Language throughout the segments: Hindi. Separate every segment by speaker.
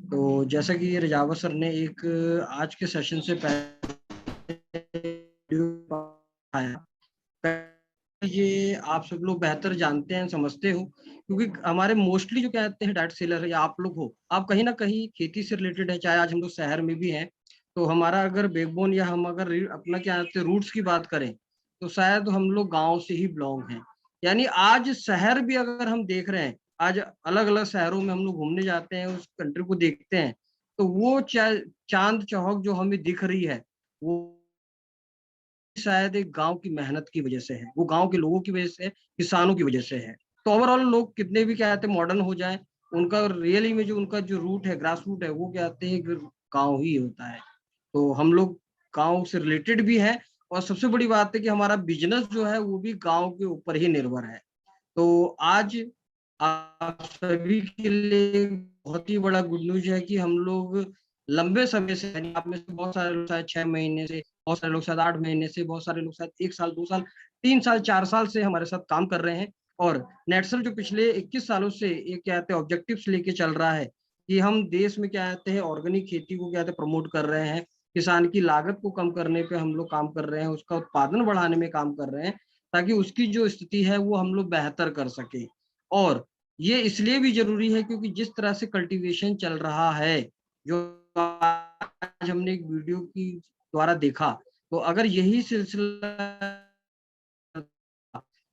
Speaker 1: तो जैसा कि रजावा सर ने एक आज के सेशन से पहले आया, ये आप सब लोग बेहतर जानते हैं, समझते हो, क्योंकि हमारे मोस्टली जो कहते हैं डायरेक्ट सेलर है, या आप लोग हो, आप कहीं ना कहीं खेती से रिलेटेड है, चाहे आज हम लोग शहर में भी हैं। तो हमारा अगर बैकबोन या हम अगर अपना क्या कहते हैं रूट्स की बात करें, तो शायद हम लोग गांव से ही बिलोंग हैं। यानी आज शहर भी अगर हम देख रहे हैं, आज अलग अलग शहरों में हम लोग घूमने जाते हैं, उस कंट्री को देखते हैं, तो वो चांद चौक जो हमें दिख रही है, वो शायद एक गांव की मेहनत की वजह से है, वो गांव के लोगों की वजह से, किसानों की वजह से है। तो ओवरऑल लोग कितने भी क्या कहते हैं मॉडर्न हो जाए, उनका रियली में जो उनका जो रूट है, ग्रास रूट है, वो क्या कहते हैं गांव ही होता है। तो हम लोग गांव से रिलेटेड भी है, और सबसे बड़ी बात है कि हमारा बिजनेस जो है वो भी गांव के ऊपर ही निर्भर है। तो आज आप सभी के लिए बहुत ही बड़ा गुड न्यूज है कि हम लोग लंबे समय से, यानी आप में से बहुत सारे लोग शायद 6 महीने से, बहुत सारे लोग शायद 8 महीने से, बहुत सारे लोग शायद 1 साल, 2 साल, 3 साल, 4 साल से हमारे साथ काम कर रहे हैं। और नेटसल जो पिछले 21 सालों से एक क्या कहते हैं ऑब्जेक्टिव्स लेके चल रहा है कि हम देश में क्या कहते हैं ऑर्गेनिक खेती को क्या कहते हैं प्रमोट कर रहे हैं, किसान की लागत को कम करने पे हम लोग काम कर रहे हैं, उसका उत्पादन बढ़ाने में काम कर रहे हैं, ताकि उसकी जो स्थिति है वो हम लोग बेहतर कर सके। और ये इसलिए भी जरूरी है क्योंकि जिस तरह से कल्टीवेशन चल रहा है, जो आज हमने एक वीडियो की द्वारा देखा, तो अगर यही सिलसिला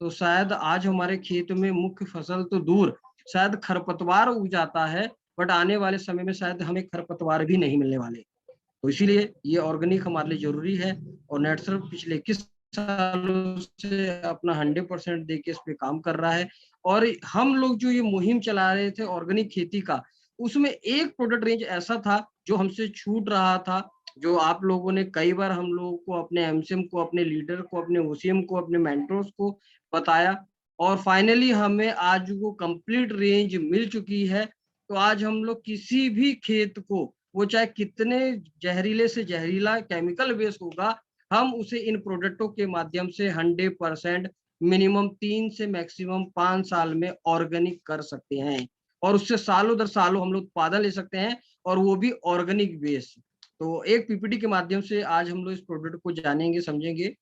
Speaker 1: तो शायद आज हमारे खेत में मुख्य फसल तो दूर, शायद खरपतवार उग जाता है, बट आने वाले समय में शायद हमें खरपतवार भी नहीं मिलने वाले। तो इसीलिए ये ऑर्गेनिक हमारे लिए जरूरी है। और नेटसर्फ पिछले 21 सालों से अपना 100% देके इस पे काम कर रहा है। और हम लोग जो ये मुहिम चला रहे थे ऑर्गेनिक खेती का, उसमें एक प्रोडक्ट रेंज ऐसा था जो हमसे छूट रहा था, जो आप लोगों ने कई बार हम लोगों को, अपने एमसीएम को, अपने लीडर को, अपने ओसीएम को, अपने मेंटर्स को बताया, और फाइनली हमें आज वो कंप्लीट रेंज मिल चुकी है। तो आज हम लोग किसी भी खेत को, वो चाहे कितने जहरीले से जहरीला केमिकल बेस होगा, हम उसे इन प्रोडक्टों के माध्यम से 100% मिनिमम 3 से मैक्सिमम 5 साल में ऑर्गेनिक कर सकते हैं, और उससे सालों दर सालों हम लोग उत्पादन ले सकते हैं, और वो भी ऑर्गेनिक बेस। तो एक पीपीटी के माध्यम से आज हम लोग इस प्रोडक्ट को जानेंगे, समझेंगे।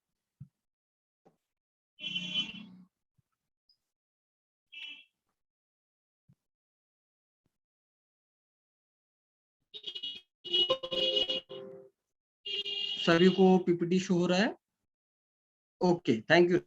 Speaker 1: सभी को पीपीटी शो हो रहा है? Okay, thank you.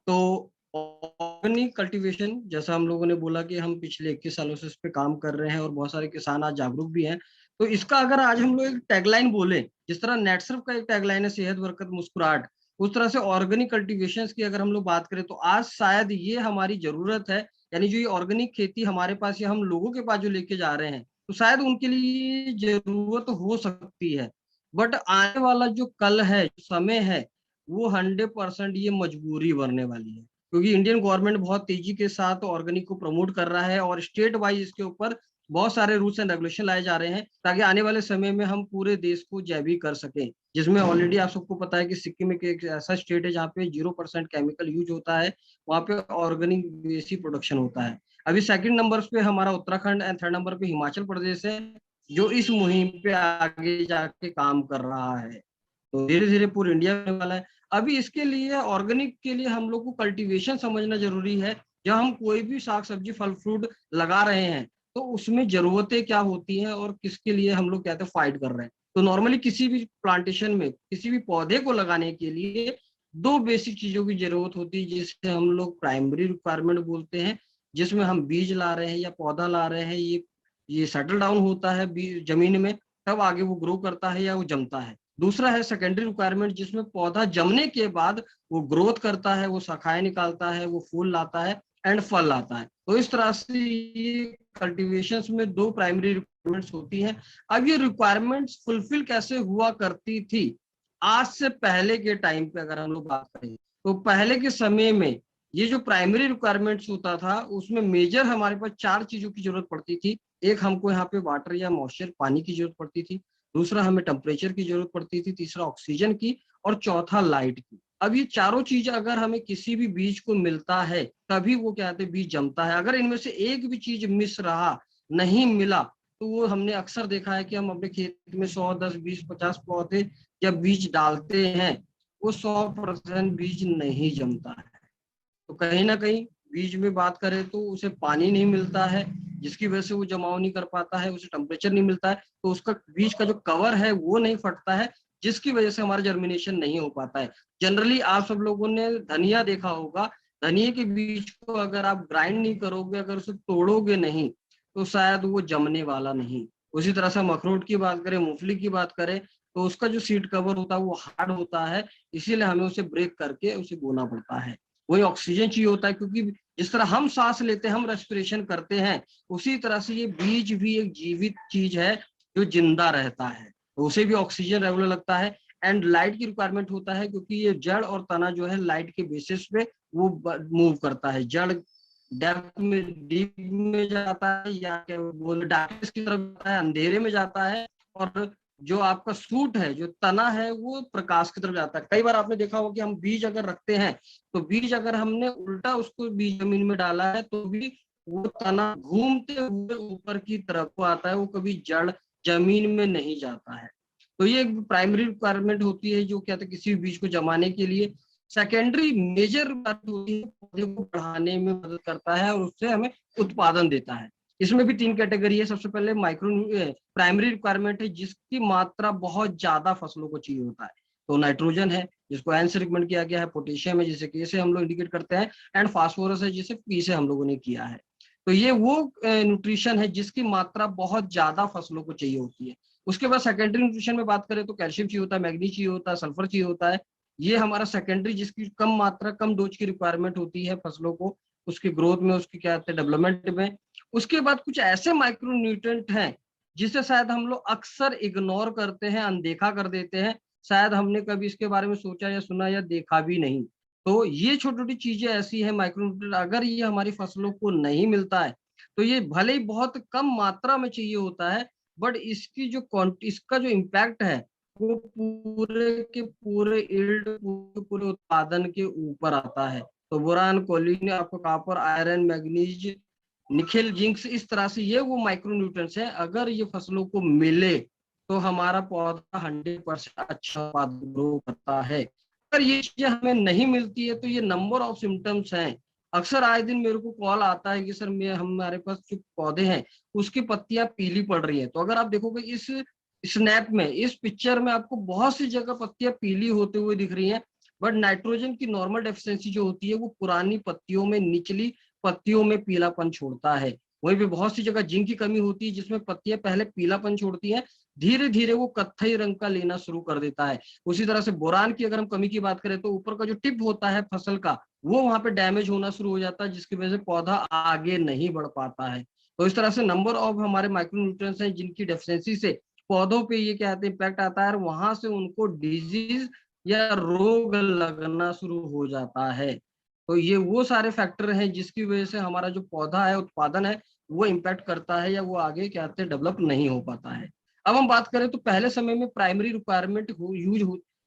Speaker 1: तो ऑर्गेनिक कल्टीवेशन, जैसा हम लोगों ने बोला कि हम पिछले 21 सालों से इस पे काम कर रहे हैं, और बहुत सारे किसान आज जागरूक भी हैं। तो इसका अगर आज हम लोग एक टैगलाइन बोले, जिस तरह नेटसर्फ का एक टैगलाइन है सेहत बरकत मुस्कुराहट, उस तरह से ऑर्गेनिक कल्टीवेशन की अगर हम लोग बात करें, तो आज शायद ये हमारी जरूरत है। यानी जो ये ऑर्गेनिक खेती हमारे पास या हम लोगों के पास जो लेके जा रहे हैं, तो शायद उनके लिए जरूरत हो सकती है। बट आने वाला जो कल है, समय है, वो 100% ये मजबूरी बनने वाली है, क्योंकि इंडियन गवर्नमेंट बहुत तेजी के साथ ऑर्गेनिक को प्रमोट कर रहा है, और स्टेट वाइज इसके ऊपर बहुत सारे रूल्स एंड रेगुलेशन लाए जा रहे हैं, ताकि आने वाले समय में हम पूरे देश को जैविक कर सकें। जिसमें ऑलरेडी आप सबको पता है कि सिक्किम एक ऐसा स्टेट है जहाँ पे 0% केमिकल यूज होता है, वहाँ पे ऑर्गेनिक बेसी प्रोडक्शन होता है। अभी सेकंड नंबर पे हमारा उत्तराखंड, एंड थर्ड नंबर पे हिमाचल प्रदेश है, जो इस मुहिम पे आगे जाके काम कर रहा है। तो धीरे धीरे पूरे इंडिया में वाला है। अभी इसके लिए ऑर्गेनिक के लिए हम लोग को कल्टीवेशन समझना जरूरी है। जब हम कोई भी साग सब्जी फल फ्रूट लगा रहे हैं, तो उसमें जरूरतें क्या होती हैं और किसके लिए हम लोग कहते हैं फाइट कर रहे हैं। तो नॉर्मली किसी भी प्लांटेशन में, किसी भी पौधे को लगाने के लिए दो बेसिक चीजों की जरूरत होती है, जिसे हम लोग प्राइमरी रिक्वायरमेंट बोलते हैं, जिसमें हम बीज ला रहे हैं या पौधा ला रहे हैं, ये सेटल डाउन होता है जमीन में, तब आगे वो ग्रो करता है या वो जमता है। दूसरा है सेकेंडरी रिक्वायरमेंट, जिसमें पौधा जमने के बाद वो ग्रोथ करता है, वो शाखाएं निकालता है, वो फूल लाता है एंड फल लाता है। तो इस तरह से ये कल्टीवेशन में दो प्राइमरी रिक्वायरमेंट्स होती हैं। अब ये रिक्वायरमेंट्स फुलफिल कैसे हुआ करती थी आज से पहले के टाइम पे अगर हम लोग बात करें, तो पहले के समय में ये जो प्राइमरी रिक्वायरमेंट्स होता था, उसमें मेजर हमारे पास चार चीजों की जरूरत पड़ती थी। एक, हमको यहाँ पे वाटर या मॉइस्चर पानी की जरूरत पड़ती थी। दूसरा, हमें टेम्परेचर की जरूरत पड़ती थी। तीसरा, ऑक्सीजन की। और चौथा, लाइट की। अब ये चारों चीज अगर हमें किसी भी बीज को मिलता है, तभी वो क्या कहते हैं बीज जमता है। अगर इनमें से एक भी चीज मिस रहा, नहीं मिला, तो वो हमने अक्सर देखा है कि हम अपने खेत में 100, 10, 20, 50 पौधे जब बीज डालते हैं, वो 100% बीज नहीं जमता है। तो कहीं ना कहीं बीज में बात करें तो उसे पानी नहीं मिलता है, जिसकी वजह से वो जमाव नहीं कर पाता है, उसे टेम्परेचर नहीं मिलता है, तो उसका बीज का जो कवर है वो नहीं फटता है, जिसकी वजह से हमारा जर्मिनेशन नहीं हो पाता है। जनरली आप सब लोगों ने धनिया देखा होगा, धनिया के बीज को अगर आप ग्राइंड नहीं करोगे, अगर उसे तोड़ोगे नहीं, तो शायद वो जमने वाला नहीं। उसी तरह से हम अखरोट की बात करें, मूंगफली की बात करें, तो उसका जो सीड कवर होता है वो हार्ड होता है, इसीलिए हमें उसे ब्रेक करके उसे बोना पड़ता है। वही ऑक्सीजन चाहिए होता है, क्योंकि जिस तरह हम सांस लेते हैं, हम रेस्पिरेशन करते हैं, उसी तरह से ये बीज भी एक जीवित चीज है जो जिंदा रहता है, तो उसे भी ऑक्सीजन रेगुलर लगता है। एंड लाइट की रिक्वायरमेंट होता है, क्योंकि ये जड़ और तना जो है लाइट के बेसिस पे वो मूव करता है। जड़ डेप्थ में, डीप में जाता है, या क्या बोल डार्कनेस की तरफ जाता है, अंधेरे में जाता है, और जो आपका सूट है, जो तना है, वो प्रकाश की तरफ जाता है। कई बार आपने देखा होगा कि हम बीज अगर रखते हैं, तो बीज अगर हमने उल्टा उसको बीज जमीन में डाला है, तो भी वो तना घूमते हुए ऊपर की तरफ को आता है, वो कभी जड़ जमीन में नहीं जाता है। तो ये एक प्राइमरी रिक्वायरमेंट होती है जो कहते हैं किसी भी बीज को जमाने के लिए। सेकेंडरी मेजर बात होती है, पौधे को बढ़ाने में मदद करता है और उससे हमें उत्पादन देता है। इसमें भी 3 कैटेगरी है। सबसे पहले माइक्रो प्राइमरी रिक्वायरमेंट है, जिसकी मात्रा बहुत ज्यादा फसलों को चाहिए होता है। तो नाइट्रोजन है, जिसको एन से रिकमेंड किया गया है, पोटेशियम है जिसे के से हम लोग इंडिकेट करते हैं, एंड फास्फोरस है जिसे पी से हम लोगों ने किया है। तो ये वो न्यूट्रिशन है जिसकी मात्रा बहुत ज्यादा फसलों को चाहिए होती है। उसके बाद सेकेंडरी न्यूट्रिशन में बात करें तो कैल्शियम चाहिए होता है, मैग्नीज चाहिए होता है, सल्फर चाहिए होता है। ये हमारा सेकेंडरी, जिसकी कम मात्रा, कम डोज की रिक्वायरमेंट होती है फसलों को, उसकी ग्रोथ में, उसकी क्या कहते हैं डेवलपमेंट में। उसके बाद कुछ ऐसे माइक्रो न्यूट्रिएंट हैं जिसे शायद हम लोग अक्सर इग्नोर करते हैं, अनदेखा कर देते हैं, शायद हमने कभी इसके बारे में सोचा या सुना या देखा भी नहीं। तो ये छोटी छोटी चीजें ऐसी है माइक्रो न्यूट्रिएंट, अगर ये हमारी फसलों को नहीं मिलता है, तो ये भले ही बहुत कम मात्रा में चाहिए होता है, बट इसकी जो इसका जो इम्पैक्ट है वो पूरे के पूरे यील्ड, पूरे उत्पादन के ऊपर आता है। तो बोरान, कोलिन, आपको copper, iron, manganese, nickel, zinc, इस तरह से ये वो माइक्रो न्यूट्रिएंट्स हैं, अगर ये फसलों को मिले तो हमारा पौधा 100% अच्छा उत्पादन ग्रो करता है। अगर ये चीजें हमें नहीं मिलती है तो ये नंबर ऑफ सिम्टम्स हैं। अक्सर आए दिन मेरे को कॉल आता है कि सर मैं हमारे पास जो पौधे हैं उसकी पत्तियां पीली पड़ रही है। तो अगर आप देखोगे इस स्नैप में, इस पिक्चर में, आपको बहुत सी जगह पत्तियां पीली होते हुए दिख रही हैं, बट नाइट्रोजन की नॉर्मल डेफिशिएंसी जो होती है वो पुरानी पत्तियों में, निचली पत्तियों में पीलापन छोड़ता है। वहीं पे बहुत सी जगह जिंक की कमी होती है, जिसमें पत्तियां पहले पीलापन छोड़ती हैं, धीरे धीरे वो कत्थई रंग का लेना शुरू कर देता है। उसी तरह से बोरान की अगर हम कमी की बात करें तो ऊपर का जो टिप होता है फसल का, वो वहां पे डैमेज होना शुरू हो जाता है, जिसकी वजह से पौधा आगे नहीं बढ़ पाता है। तो इस तरह से नंबर ऑफ हमारे माइक्रो न्यूट्रिएंट्स हैं जिनकी डेफिशिएंसी से पौधों पे ये क्या कहते हैं इम्पैक्ट आता है, और वहां से उनको डिजीज या रोग लगना शुरू हो जाता है। तो ये वो सारे फैक्टर हैं जिसकी वजह से हमारा जो पौधा है, उत्पादन है, वो इम्पैक्ट करता है, या वो आगे क्या कहते हैं डेवलप नहीं हो पाता है। अब हम बात करें तो पहले समय में प्राइमरी रिक्वायरमेंट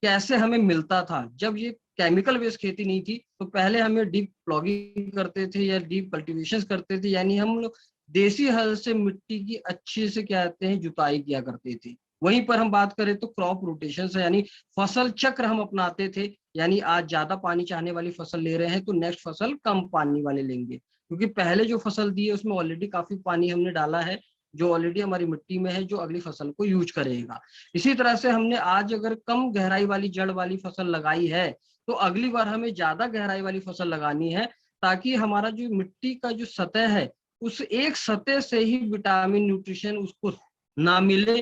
Speaker 1: कैसे हमें मिलता था, जब ये केमिकल बेस्ड खेती नहीं थी, तो पहले हमें डीप प्लॉगिंग करते थे या डीप कल्टीवेशन करते थे, यानी हम लोग देसी हल से मिट्टी की अच्छे से क्या कहते हैं जुताई किया करते थे। वहीं पर हम बात करें तो क्रॉप रोटेशन से, यानी फसल चक्र हम अपनाते थे, यानी आज ज्यादा पानी चाहने वाली फसल ले रहे हैं तो नेक्स्ट फसल कम पानी वाले लेंगे, क्योंकि पहले जो फसल दी है उसमें ऑलरेडी काफी पानी हमने डाला है, जो ऑलरेडी हमारी मिट्टी में है, जो अगली फसल को यूज करेगा। इसी तरह से हमने आज अगर कम गहराई वाली जड़ वाली फसल लगाई है, तो अगली बार हमें ज्यादा गहराई वाली फसल लगानी है, ताकि हमारा जो मिट्टी का जो सतह है, उस एक सतह से ही विटामिन न्यूट्रिशन उसको ना मिले,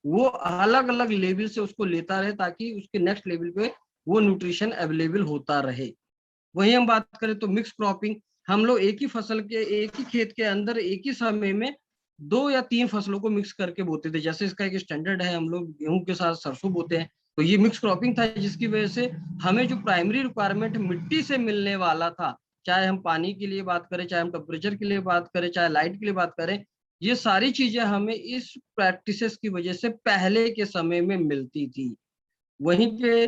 Speaker 1: वो अलग अलग लेवल से उसको लेता रहे, ताकि उसके नेक्स्ट लेवल पे वो न्यूट्रिशन अवेलेबल होता रहे। वहीं हम बात करें तो मिक्स क्रॉपिंग, हम लोग एक ही फसल के, एक ही खेत के अंदर एक ही समय में 2 या 3 फसलों को मिक्स करके बोते थे। जैसे इसका एक स्टैंडर्ड है, हम लोग गेहूं के साथ सरसों बोते हैं, तो ये मिक्स क्रॉपिंग था, जिसकी वजह से हमें जो प्राइमरी रिक्वायरमेंट मिट्टी से मिलने वाला था, चाहे हम पानी के लिए बात करें, चाहे हम टेम्परेचर के लिए बात करें, चाहे लाइट के लिए बात करें, ये सारी चीजें हमें इस प्रैक्टिसेस की वजह से पहले के समय में मिलती थी। वहीं पे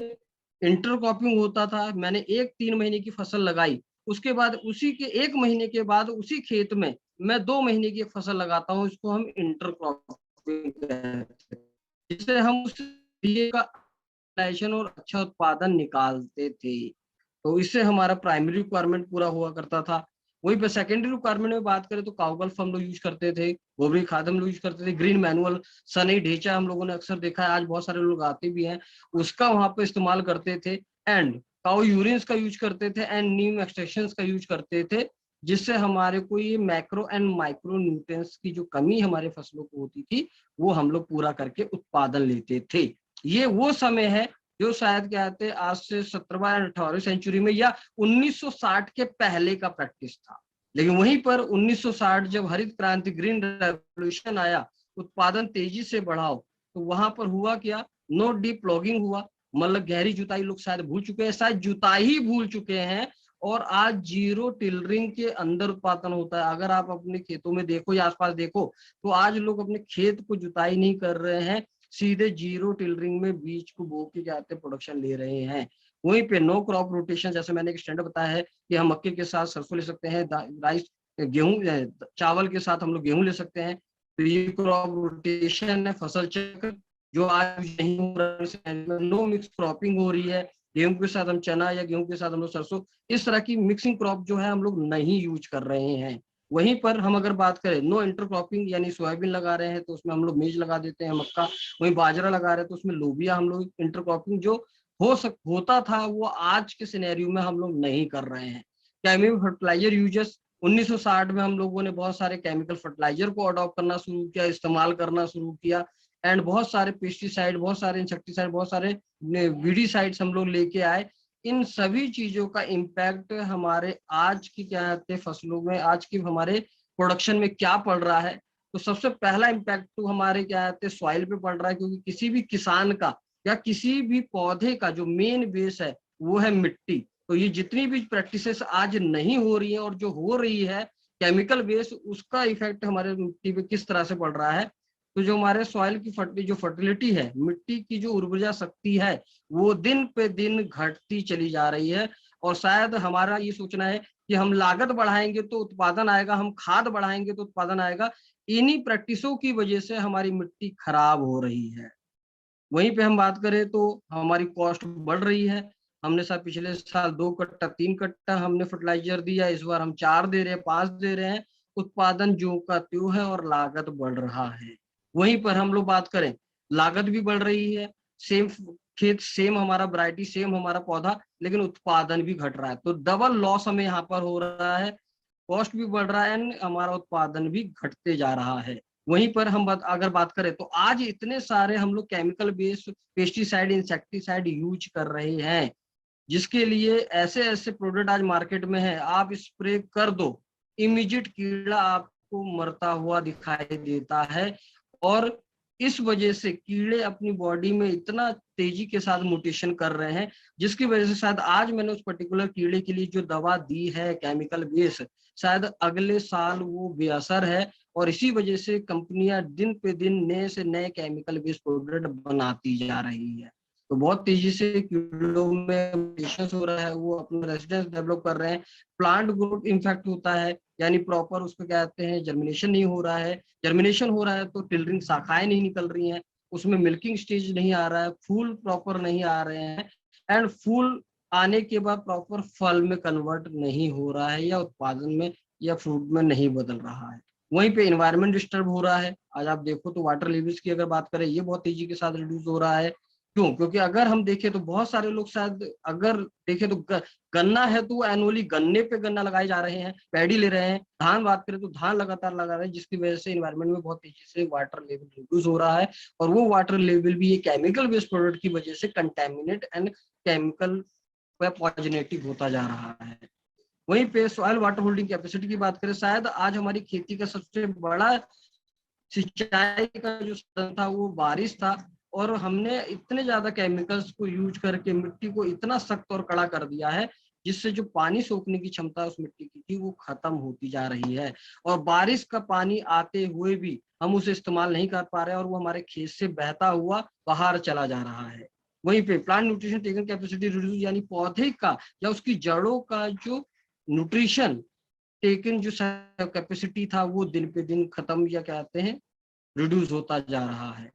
Speaker 1: इंटरक्रॉपिंग होता था, मैंने एक 3 महीने की फसल लगाई, उसके बाद उसी के 1 महीने के बाद उसी खेत में मैं 2 महीने की एक फसल लगाता हूँ, इसको हम इंटरक्रॉपिंग कहते हैं, जिससे हम उस दिए का राशन और अच्छा उत्पादन निकालते थे। तो इससे हमारा प्राइमरी रिक्वायरमेंट पूरा हुआ करता था। वहीं पे सेकेंडरी रिक्वायरमेंट में बात करें तो काउगल्फ हम लोग यूज करते थे, गोबरी खाद हम लोग यूज करते थे, ग्रीन मैनुअल, सनई ढेंचा हम लोगों ने अक्सर देखा है, आज बहुत सारे लोग आते भी हैं, उसका वहां पे इस्तेमाल करते थे। एंड काउ यूरिन्स का यूज करते थे एंड नीम एक्सट्रैक्शन का यूज करते थे, जिससे हमारे को ये मैक्रो एंड माइक्रो न्यूट्रिएंट्स की जो कमी हमारे फसलों को होती थी वो हम लोग पूरा करके उत्पादन लेते थे। ये वो समय है जो शायद क्या कहते हैं आज से 17वीं या 18वीं सेंचुरी में या 1960 के पहले का प्रैक्टिस था। लेकिन वहीं पर 1960 जब हरित क्रांति ग्रीन रेवोल्यूशन आया, उत्पादन तेजी से बढ़ाओ, तो वहां पर हुआ क्या, नो डीप प्लॉगिंग हुआ, मतलब गहरी जुताई लोग शायद भूल चुके हैं, शायद जुताई ही भूल चुके हैं। और आज जीरो टिलरिंग के अंदर उत्पादन होता है। अगर आप अपने खेतों में देखो या आसपास देखो तो आज लोग अपने खेत को जुताई नहीं कर रहे हैं, सीधे जीरो टिलरिंग में बीज को बो के जाते प्रोडक्शन ले रहे हैं। वहीं पे नो क्रॉप रोटेशन, जैसे मैंने एक स्टैंडर्ड बताया है कि हम मक्के के साथ सरसों ले सकते हैं, राइस गेहूं चावल के साथ हम लोग गेहूं ले सकते हैं। तो ये क्रॉप रोटेशन है, फसल चक्र, जो आज नहीं हो रहा है। नो मिक्स क्रॉपिंग हो रही है, गेहूं के साथ हम चना या गेहूं के साथ हम लोग सरसों, इस तरह की मिक्सिंग क्रॉप जो है हम लोग नहीं यूज कर रहे हैं। वहीं पर हम अगर बात करें नो इंटरक्रॉपिंग, यानी सोयाबीन लगा रहे हैं तो उसमें हम लोग मेज लगा देते हैं, मक्का, वहीं बाजरा लगा रहे हैं तो उसमें लोबिया हम लोग इंटरक्रॉपिंग जो होता था वो आज के सिनेरियो में हम लोग नहीं कर रहे हैं। केमिकल फर्टिलाइजर यूजेस, 1960 में हम लोगों ने बहुत सारे केमिकल फर्टिलाइजर को अडॉप्ट करना शुरू किया, इस्तेमाल करना शुरू किया। एंड बहुत सारे पेस्टिसाइड, बहुत सारे इंसेक्टिसाइड, बहुत सारे वीडीसाइड्स हम लोग लेके आए। इन सभी चीजों का इम्पैक्ट हमारे आज की क्या कहते हैं फसलों में, आज की हमारे प्रोडक्शन में क्या पड़ रहा है। तो सबसे पहला इम्पैक्ट तो हमारे क्या कहते हैं सॉइल पे पड़ रहा है, क्योंकि किसी भी किसान का या किसी भी पौधे का जो मेन बेस है वो है मिट्टी। तो ये जितनी भी प्रैक्टिसेस आज नहीं हो रही है और जो हो रही है केमिकल बेस, उसका इफेक्ट हमारे मिट्टी पे किस तरह से पड़ रहा है। तो जो हमारे सॉइल की जो फर्टिलिटी है, मिट्टी की जो उर्वरा शक्ति है, वो दिन पे दिन घटती चली जा रही है। और शायद हमारा ये सोचना है कि हम लागत बढ़ाएंगे तो उत्पादन आएगा, हम खाद बढ़ाएंगे तो उत्पादन आएगा, इन्हीं प्रैक्टिसों की वजह से हमारी मिट्टी खराब हो रही है। वहीं पे हम बात करें तो हमारी कॉस्ट बढ़ रही है। हमने साथ पिछले साल 2 कट्टा 3 कट्टा हमने फर्टिलाइजर दिया, इस बार हम 4 दे रहे हैं, 5 दे रहे हैं, उत्पादन ज्यों का त्यों है और लागत बढ़ रहा है। वहीं पर हम लोग बात करें, लागत भी बढ़ रही है, सेम खेत, सेम हमारा वैरायटी, सेम हमारा पौधा, लेकिन उत्पादन भी घट रहा है। तो डबल लॉस हमें यहाँ पर हो रहा है, कॉस्ट भी बढ़ रहा है एंड हमारा उत्पादन भी घटते जा रहा है। वहीं पर हम अगर बात करें तो आज इतने सारे हम लोग chemical based pesticide, insecticide use कर रहे हैं, जिसके लिए ऐसे ऐसे प्रोडक्ट आज मार्केट में है, आप स्प्रे कर दो, इमीडिएट कीड़ा आपको मरता हुआ दिखाई देता है। और इस वजह से कीड़े अपनी बॉडी में इतना तेजी के साथ म्यूटेशन कर रहे हैं, जिसकी वजह से शायद आज मैंने उस पर्टिकुलर कीड़े के लिए जो दवा दी है केमिकल बेस, शायद अगले साल वो बेअसर है। और इसी वजह से कंपनियां दिन पे दिन नए से नए केमिकल बेस्ड प्रोडक्ट बनाती जा रही है। तो बहुत तेजी से कीड़ों में म्यूटेशन हो रहा है, वो अपना रेजिडेंस डेवलप कर रहे हैं, प्लांट ग्रोथ इम्पैक्ट होता है, यानी प्रॉपर उसको क्या कहते हैं जर्मिनेशन नहीं हो रहा है। जर्मिनेशन हो रहा है तो टिलरिंग शाखाएं नहीं निकल रही हैं, उसमें मिल्किंग स्टेज नहीं आ रहा है, फूल प्रॉपर नहीं आ रहे हैं, एंड फूल आने के बाद प्रॉपर फल में कन्वर्ट नहीं हो रहा है, या उत्पादन में या फ्रूट में नहीं बदल रहा है। वहीं पे इन्वायरमेंट डिस्टर्ब हो रहा है। आज आप देखो तो वाटर लेवल्स की अगर बात करें, ये बहुत तेजी के साथ रिड्यूस हो रहा है। क्यों? क्योंकि अगर हम देखें तो बहुत सारे लोग शायद अगर देखें तो गन्ना है तो एनुअली गन्ने पे गन्ना लगाए जा रहे हैं, पैडी ले रहे हैं। धान बात करें तो धान लगातार लगा रहे हैं, जिसकी वजह से एनवायरनमेंट में बहुत तेजी से वाटर लेवल रिड्यूस हो रहा है। और वो वाटर लेवल भी ये केमिकल बेस्ड प्रोडक्ट की वजह से कंटेमिनेट एंड केमिकल पॉइजनेटिक होता जा रहा है। वहीं पे सॉइल वाटर होल्डिंग कैपेसिटी की बात करें, शायद आज हमारी खेती का सबसे बड़ा सिंचाई का जो साधन था वो बारिश था। और हमने इतने ज्यादा केमिकल्स को यूज करके मिट्टी को इतना सख्त और कड़ा कर दिया है, जिससे जो पानी सोखने की क्षमता उस मिट्टी की थी वो खत्म होती जा रही है। और बारिश का पानी आते हुए भी हम उसे इस्तेमाल नहीं कर पा रहे हैं, और वो हमारे खेत से बहता हुआ बाहर चला जा रहा है। वहीं पे plant nutrition taken capacity reduce, यानी पौधे का या उसकी जड़ों का जो न्यूट्रिशन टेकन जो कैपेसिटी था वो दिन पे दिन खत्म या कहते हैं रिड्यूस होता जा रहा है।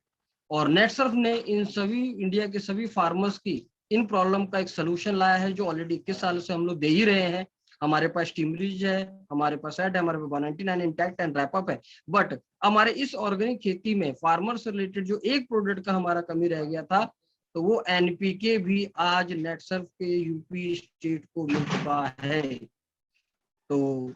Speaker 1: और नेटसर्फ ने इन सभी इंडिया के सभी फार्मर्स की इन प्रॉब्लम का एक सोल्यूशन लाया है, जो ऑलरेडी 21 साल से हम लोग दे ही रहे हैं। हमारे पास टीमरीज है, हमारे पास एड है, हमारे पास 199 इंटैक्ट एंड रैपअप है। बट हमारे इस ऑर्गेनिक खेती में फार्मर से रिलेटेड जो एक प्रोडक्ट का हमारा कमी रह गया था, तो वो एनपीके भी आज नेटसर्फ के यूपी स्टेट को मिल चुका है। तो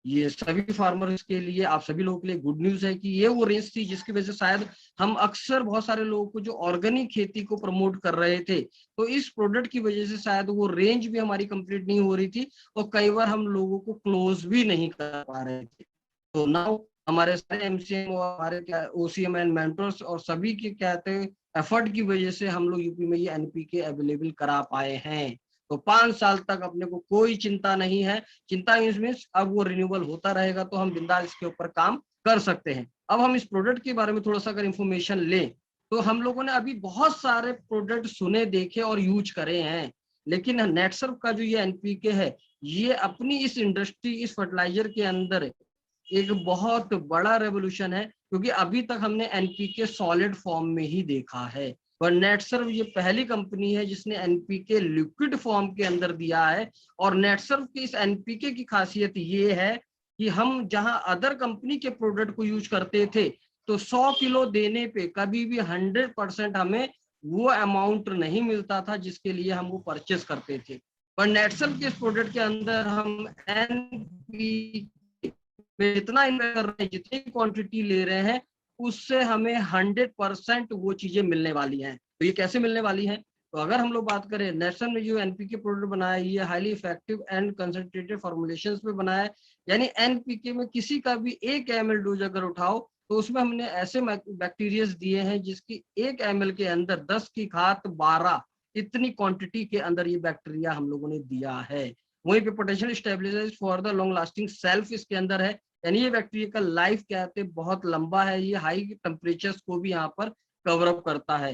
Speaker 1: ये सभी फार्मर्स के लिए, आप सभी लोगों के लिए गुड न्यूज है कि ये वो रेंज थी जिसकी वजह से शायद हम अक्सर बहुत सारे लोगों को जो ऑर्गेनिक खेती को प्रमोट कर रहे थे, तो इस प्रोडक्ट की वजह से शायद वो रेंज भी हमारी कंप्लीट नहीं हो रही थी और कई बार हम लोगों को क्लोज भी नहीं कर पा रहे थे। तो नाउ हमारे सारे एमसीएम और हमारे क्या ओसीएम एंड मेंटर्स और सभी के कहते हैं एफर्ट की वजह से हम लोग यूपी में ये एनपीके अवेलेबल करा पाए हैं। तो 5 साल तक अपने को कोई चिंता नहीं है। चिंता मीन्स अब वो रिन्यूएबल होता रहेगा तो हम बिंदास इसके ऊपर काम कर सकते हैं। अब हम इस प्रोडक्ट के बारे में थोड़ा सा अगर इंफॉर्मेशन लें, तो हम लोगों ने अभी बहुत सारे प्रोडक्ट सुने, देखे और यूज करे हैं, लेकिन नेटसर्फ का जो ये एनपीके है, ये अपनी इस इंडस्ट्री, इस फर्टिलाइजर के अंदर एक बहुत बड़ा रेवोल्यूशन है, क्योंकि अभी तक हमने एनपीके सॉलिड फॉर्म में ही देखा है। पर नेटसर्फ ये पहली कंपनी है जिसने एनपीके लिक्विड फॉर्म के अंदर दिया है। और नेटसर्फ की इस एनपीके की खासियत ये है कि हम जहां अदर कंपनी के प्रोडक्ट को यूज करते थे, तो 100 किलो देने पे कभी भी 100% हमें वो अमाउंट नहीं मिलता था जिसके लिए हम वो परचेस करते थे। पर नेटसर्फ के इस प्रोडक्ट के अंदर हम एनपीके में इतना इन्वेस्ट कर रहे हैं, जितनी क्वांटिटी ले रहे हैं उससे हमें 100% वो चीजें मिलने वाली हैं। तो ये कैसे मिलने वाली हैं? तो अगर हम लोग बात करें, नेटसर्फ ने जो एनपीके प्रोडक्ट बनाया है, ये highly effective and concentrated formulations में बनाया है। यानी एनपीके में किसी का भी 1 ml डोज अगर उठाओ, तो उसमें हमने ऐसे बैक्टीरिया दिए हैं जिसकी 1 ml के अंदर 10 की घात 12 इतनी क्वांटिटी के अंदर ये बैक्टीरिया हम लोगों ने दिया है। वहीं पे potential stabilisers for the long lasting self इसके अंदर है। यानी ये बैक्टीरिया का लाइफ कहते हैं बहुत लंबा है, ये हाई टेम्परेचर्स को भी यहाँ पर कवर अप करता है।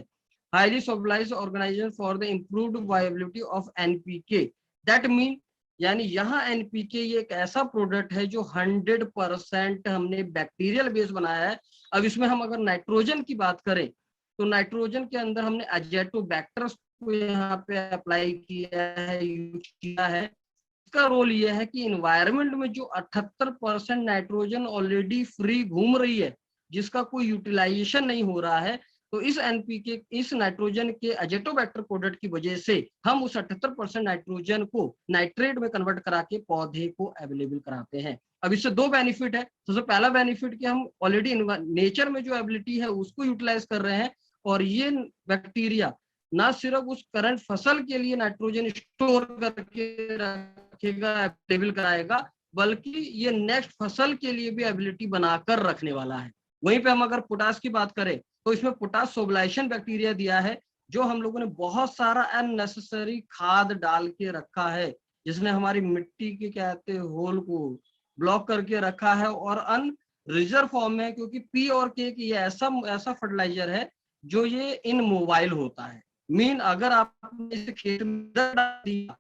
Speaker 1: Highly solubilized organisation for the improved viability of NPK, that mean यानी यहाँ एनपीके ये एक ऐसा प्रोडक्ट है जो 100% हमने बैक्टीरियल बेस बनाया है। अब इसमें हम अगर नाइट्रोजन की बात करें, तो नाइट्रोजन के अंदर हमने एजेटोबैक्टर्स को यहाँ पे अप्लाई किया है, यूज किया है। इसका रोल यह है कि इन्वायरमेंट में जो 78% नाइट्रोजन ऑलरेडी फ्री घूम रही है, जिसका कोई यूटिलाइजेशन नहीं हो रहा है, तो इस एनपीके, इस नाइट्रोजन के एजेटोबैक्टर प्रोडक्ट की वजह से हम उस 78% नाइट्रोजन को नाइट्रेट में कन्वर्ट करा के पौधे को अवेलेबल कराते हैं। अब इससे 2 बेनिफिट है। सबसे पहला बेनिफिट कि हम ऑलरेडी नेचर में जो एबिलिटी है उसको यूटिलाइज कर रहे हैं, और ये बैक्टीरिया ना सिर्फ उस करंट फसल के लिए नाइट्रोजन स्टोर करके रखेगा, अवेलेबल कराएगा, बल्कि ये नेक्स्ट फसल के लिए भी एबिलिटी बनाकर रखने वाला है। वहीं पे हम अगर पोटास की बात करें, तो इसमें पोटास सोबलाइजेशन बैक्टीरिया दिया है, जो हम लोगों ने बहुत सारा अननेसेसरी खाद डाल के रखा है, जिसने हमारी मिट्टी के कहते होल को ब्लॉक करके रखा है और अन रिजर्व फॉर्म में, क्योंकि पी और के ये ऐसा फर्टिलाइजर है जो ये इन मोबाइल होता है। मीन अगर आपने इसे खेत में डाल दिया,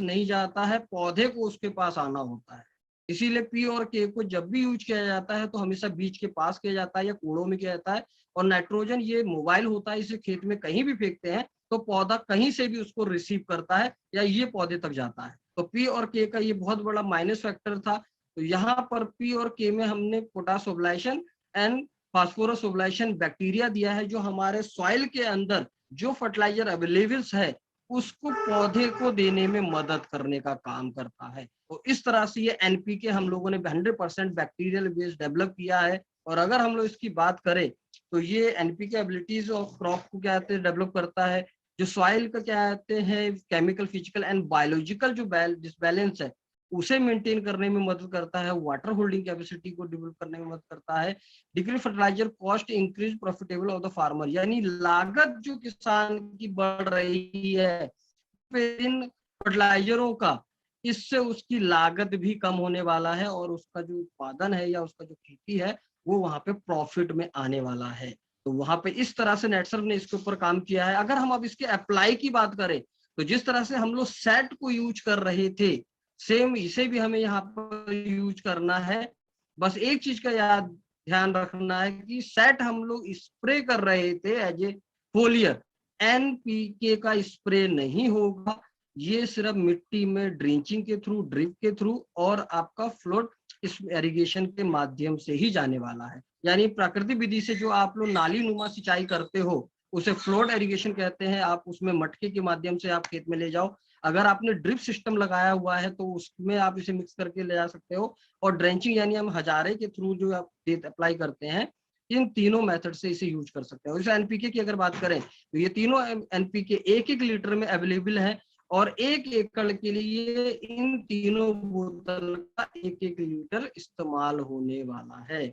Speaker 1: नहीं जाता है, पौधे को उसके पास आना होता है। इसीलिए पी और के को जब भी यूज किया जाता है तो हमेशा बीज के पास किया जाता है या कूड़ों में किया जाता है। और नाइट्रोजन ये मोबाइल होता है, इसे खेत में कहीं भी फेंकते हैं तो पौधा कहीं से भी उसको रिसीव करता है या ये पौधे तक जाता है। तो पी और के का ये बहुत बड़ा माइनस फैक्टर था। तो यहाँ पर पी और के में हमने पोटास ओब्लाइशन एंड फास्फोरस ओब्लाइशन बैक्टीरिया दिया है, जो हमारे सॉइल के अंदर जो फर्टिलाइजर अवेलेबल है उसको पौधे को देने में मदद करने का काम करता है। तो इस तरह से ये एनपीके हम लोगों ने 100% बैक्टीरियल बेस्ड डेवलप किया है। और अगर हम लोग इसकी बात करें, तो ये एनपीके एबिलिटीज ऑफ क्रॉप को क्या कहते हैं डेवलप करता है, जो सॉइल का क्या कहते हैं केमिकल, फिजिकल एंड बायोलॉजिकल जो डिसबैलेंस है उसे मेंटेन करने में मदद करता है, वाटर होल्डिंग कैपेसिटी को डेवलप करने में मदद करता है, decrease fertiliser cost, increase profitable of the farmer, यानी लागत जो किसान की बढ़ रही है इन फर्टिलाइजरों का, इससे उसकी लागत भी कम होने वाला है और उसका जो उत्पादन है या उसका जो खेती है वो वहां पे प्रॉफिट में आने वाला है। तो वहां पे इस तरह से नेटसर्फ ने इसके ऊपर काम किया है। अगर हम अब इसके अप्लाई की बात करें, तो जिस तरह से हम लोग सेट को यूज कर रहे थे, सेम इसे भी हमें यहाँ पर यूज करना है। बस एक चीज का ध्यान रखना है कि सेट हम लोग स्प्रे कर रहे थे एज ए फोलियर, एनपीके का स्प्रे नहीं होगा। ये सिर्फ मिट्टी में ड्रिंचिंग के थ्रू, ड्रिप के थ्रू और आपका फ्लोट इस इरिगेशन के माध्यम से ही जाने वाला है। यानी प्राकृतिक विधि से जो आप लोग नाली नुमा सिंचाई करते हो उसे फ्लोट इरिगेशन कहते हैं। आप उसमें मटके के माध्यम से आप खेत में ले जाओ। अगर आपने ड्रिप सिस्टम लगाया हुआ है तो उसमें आप इसे मिक्स करके ले जा सकते हो। और ड्रेंचिंग यानी हम हजारे के थ्रू जो आप अप्लाई करते हैं, इन तीनों मेथड से इसे यूज कर सकते हैं। एनपीके की अगर बात करें तो ये तीनों एनपीके 1-1 लीटर में अवेलेबल है और 1 एकड़ के लिए इन तीनों बोतल का 1-1 लीटर इस्तेमाल होने वाला है।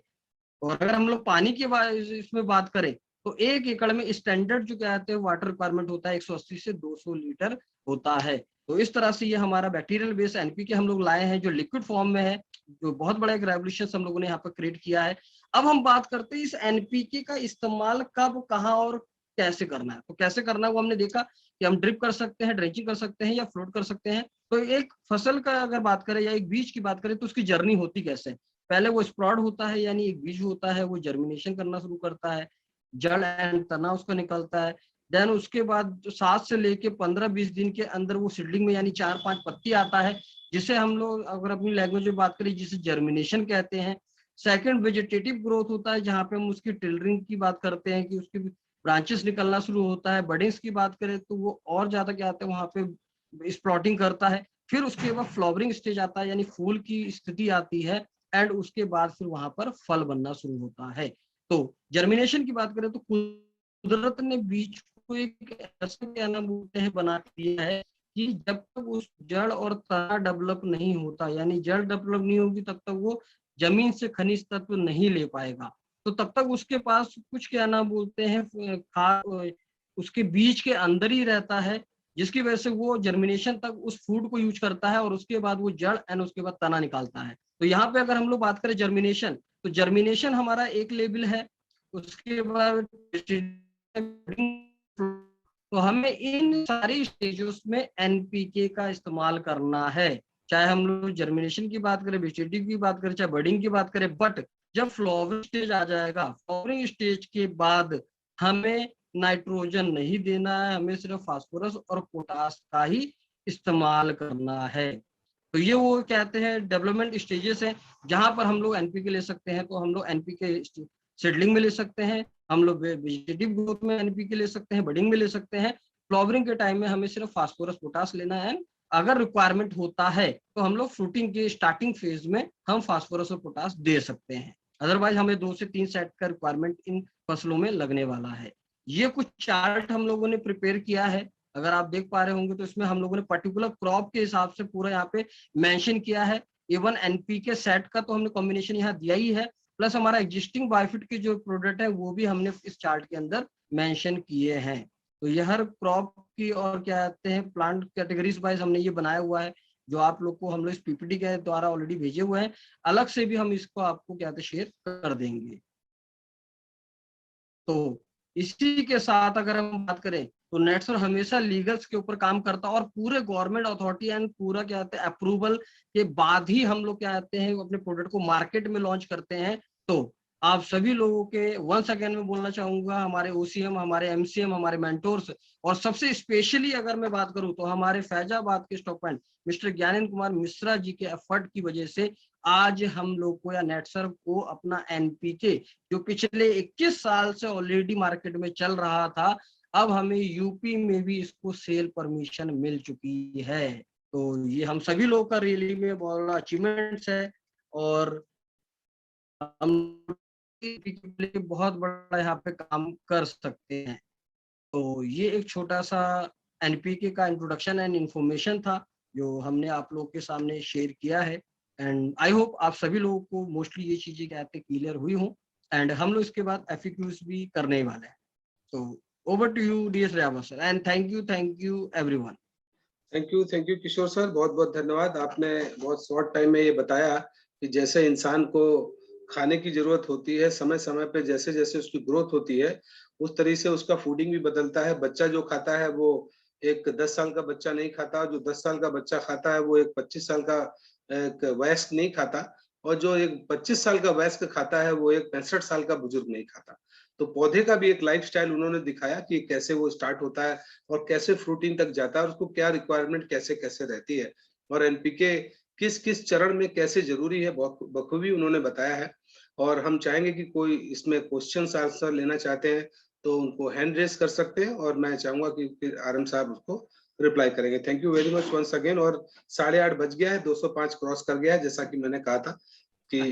Speaker 1: और अगर हम लोग पानी की इसमें बात करें तो 1 एकड़ में स्टैंडर्ड जो कहते हैं वाटर रिक्वायरमेंट होता है 180 से 200 लीटर होता है। तो इस तरह से ये हमारा बैक्टीरियल बेस्ड एनपीके हम लोग लाए हैं जो लिक्विड फॉर्म में है, जो बहुत बड़ा एक रेवोल्यूशन हम लोगों ने यहाँ पर क्रिएट किया है। अब हम बात करते हैं इस एनपीके का इस्तेमाल कब, कहाँ और कैसे करना है। तो कैसे करना है वो हमने देखा कि हम ड्रिप कर सकते हैं, ड्रेंचिंग कर सकते हैं या फ्लोट कर सकते हैं। तो एक फसल का अगर बात करें या एक बीज की बात करें तो उसकी जर्नी होती कैसे है। पहले वो स्प्रॉड होता है यानी एक बीज होता है, वो जर्मिनेशन करना शुरू करता है, जड़ एंड तना उसका निकलता है। देन उसके बाद 7 से लेके 15-20 दिन के अंदर वो सीडलिंग में यानी 4-5 पत्ती आता है, जिसे हम लोग अगर अपनी लैंग्वेज में बात करें जिसे जर्मिनेशन कहते हैं। सेकंड वेजिटेटिव ग्रोथ होता है जहाँ पे हम उसकी टिलरिंग की बात करते हैं कि उसकी ब्रांचेस निकलना शुरू होता है। बडिंग्स की बात करें तो वो और ज्यादा क्या आता है वहां पे स्प्रॉटिंग करता है। फिर उसके बाद फ्लावरिंग स्टेज आता है यानी फूल की स्थिति आती है एंड उसके बाद फिर वहां पर फल बनना शुरू होता है। तो जर्मिनेशन की बात करें तो कुदरत ने बीज को एक ऐसा क्या नाम बोलते हैं बना दिया है कि जब तक उस जड़ और तना डेवलप नहीं होता यानी जड़ डेवलप नहीं होगी तब तक वो जमीन से खनिज तत्व नहीं ले पाएगा। तो तब तक उसके पास कुछ क्या नाम बोलते हैं खाद उसके बीज के अंदर ही रहता है, जिसकी वजह से वो जर्मिनेशन तक उस फूड को यूज करता है और उसके बाद वो जड़ एंड उसके बाद तना निकालता है। तो यहाँ पे अगर हम लोग बात करें जर्मिनेशन, तो जर्मिनेशन हमारा एक लेवल है। उसके बाद तो हमें इन सारी स्टेजेस में एनपीके का इस्तेमाल करना है। चाहे हम लोग जर्मिनेशन की बात करें, वेजिटेटिव की बात करें, चाहे बडिंग की बात करें, बट जब फ्लावरिंग स्टेज आ जाएगा, फ्लावरिंग स्टेज के बाद हमें नाइट्रोजन नहीं देना है, हमें सिर्फ फास्फोरस और पोटास का ही इस्तेमाल करना है। तो ये वो कहते हैं डेवलपमेंट स्टेजेस हैं जहां पर हम लोग एनपीके ले सकते हैं। तो हम लोग एनपीके सीडलिंग में ले सकते हैं, हम लोग वेजिटेटिव ग्रोथ में एनपीके ले सकते हैं, बडिंग में ले सकते हैं। फ्लावरिंग के टाइम में हमें सिर्फ फास्फोरस पोटास लेना है। अगर रिक्वायरमेंट होता है तो हम लोग फ्रूटिंग के स्टार्टिंग फेज में हम फास्फोरस और पोटास दे सकते हैं। अदरवाइज हमें 2 से 3 सेट का रिक्वायरमेंट इन फसलों में लगने वाला है। ये कुछ चार्ट हम लोगों ने प्रिपेयर किया है, अगर आप देख पा रहे होंगे तो इसमें हम लोगों ने पर्टिकुलर क्रॉप के हिसाब से पूरा यहाँ पे मेंशन किया है। इवन एनपीके सेट का तो हमने कॉम्बिनेशन यहाँ दिया ही है, प्लस हमारा एग्जिस्टिंग बायोफिट के जो प्रोडक्ट है वो भी हमने इस चार्ट के अंदर मेंशन किए हैं। तो ये हर क्रॉप की और क्या कहते हैं प्लांट कैटेगरीज वाइज हमने ये बनाया हुआ है, जो आप लोग को हम लोग इस पीपीटी के द्वारा ऑलरेडी भेजे हुए हैं। अलग से भी हम इसको आपको क्या कहते हैं शेयर कर देंगे। तो इसी के साथ अगर हम बात करें तो नेटसर हमेशा लीगल्स के ऊपर काम करता है और पूरे गवर्नमेंट अथॉरिटी एंड पूरा क्या कहते हैं अप्रूवल के बाद ही हम लोग क्या कहते हैं अपने प्रोडक्ट को मार्केट में लॉन्च करते हैं। तो आप सभी लोगों के वंस अगेन में बोलना चाहूंगा, हमारे ओसीएम, हमारे एमसीएम, हमारे मेंटोर्स और सबसे स्पेशली अगर मैं बात करूं तो हमारे फैजाबाद के stock point mister Gyanendra Kumar Mishra ji के एफर्ट की वजह से आज हम लोग को या नेटसर को अपना एनपीके जो पिछले 21 साल से ऑलरेडी मार्केट में चल रहा था, अब हमें यूपी में भी इसको सेल परमिशन मिल चुकी है। तो ये हम सभी लोगों का रियली में बहुत बड़ा अचीवमेंट्स है और हम बहुत बड़ा यहाँ पे काम कर सकते हैं। तो ये एक छोटा सा एनपीके का इंट्रोडक्शन एंड इंफॉर्मेशन था जो हमने आप लोगों के सामने शेयर किया है। एंड आई होप आप सभी लोगों को मोस्टली ये चीजें कहते क्लियर हुई हों। एंड हम लोग इसके बाद एफएक्यूज भी करने वाले हैं। तो over to you DS Rawat sir and thank you everyone.
Speaker 2: Thank you Kishore sir, बहुत बहुत धन्यवाद। आपने बहुत शॉर्ट टाइम में ये बताया कि जैसे इंसान को खाने की जरूरत होती है, समय समय पे जैसे जैसे उसकी ग्रोथ होती है उस तरीके से उसका फूडिंग भी बदलता है। बच्चा जो खाता है वो एक 10 साल का बच्चा नहीं खाता, जो 10 साल का बच्चा खाता है वो एक 25 साल का एक वयस्क नहीं खाता, और जो एक 25 साल का वयस्क खाता है वो एक 65 साल का बुजुर्ग नहीं खाता। तो पौधे का भी एक लाइफस्टाइल उन्होंने दिखाया कि कैसे वो स्टार्ट होता है और कैसे फ्रूटिंग तक जाता है और उसको क्या रिक्वायरमेंट कैसे-कैसे रहती है, और एनपीके किस-किस चरण में कैसे ज़रूरी है, बखूबी उन्होंने बताया है। और हम चाहेंगे कि कोई इसमें क्वेश्चन्स आंसर लेना चाहते हैं तो उनको हैंड रेज़ कर सकते हैं, और मैं चाहूँगा कि फिर आरएम साहब उसको रिप्लाई करेंगे। Thank you very much once again. और 8:30 बज गया है, 205 क्रॉस कर गया है, जैसा कि मैंने कहा था कि